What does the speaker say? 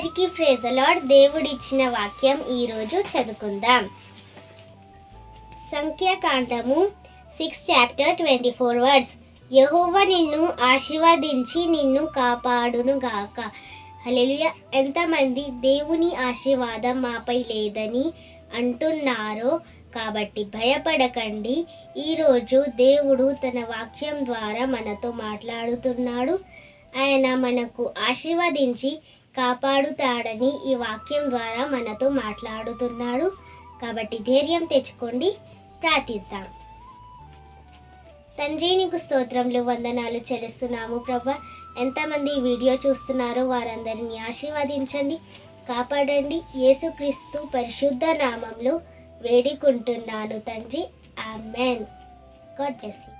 అందరికీ praise the lord. దేవుడిచ్చిన వాక్యం ఈరోజు చదువుకుందాం. సంఖ్యాకాండము 6 చాప్టర్ 24 వర్డ్స్. యెహోవా నిన్ను ఆశీర్వదించి నిన్ను కాపాడును గాక. హల్లెలూయా. ఎంతమంది దేవుని ఆశీర్వాదం మాపై లేదని అంటున్నారో కాబట్టి భయపడకండి. ఈరోజు దేవుడు తన వాక్యం ద్వారా మనతో మాట్లాడుతున్నాడు. ఆయన మనకు ఆశీర్వదించి కాపాడుతాడని ఈ వాక్యం ద్వారా మనతో మాట్లాడుతున్నాడు. కాబట్టి ధైర్యం తెచ్చుకోండి. ప్రార్థిస్తాం. తండ్రి, నీకు స్తోత్రములు, వందనాలు చెల్లిస్తున్నాము ప్రభా. ఎంతమంది ఈ వీడియో చూస్తున్నారో వారందరినీ ఆశీర్వదించండి, కాపాడండి. యేసుక్రీస్తు పరిశుద్ధ నామంలో వేడుకుంటున్నాను తండ్రి. ఆమెన్. God bless you.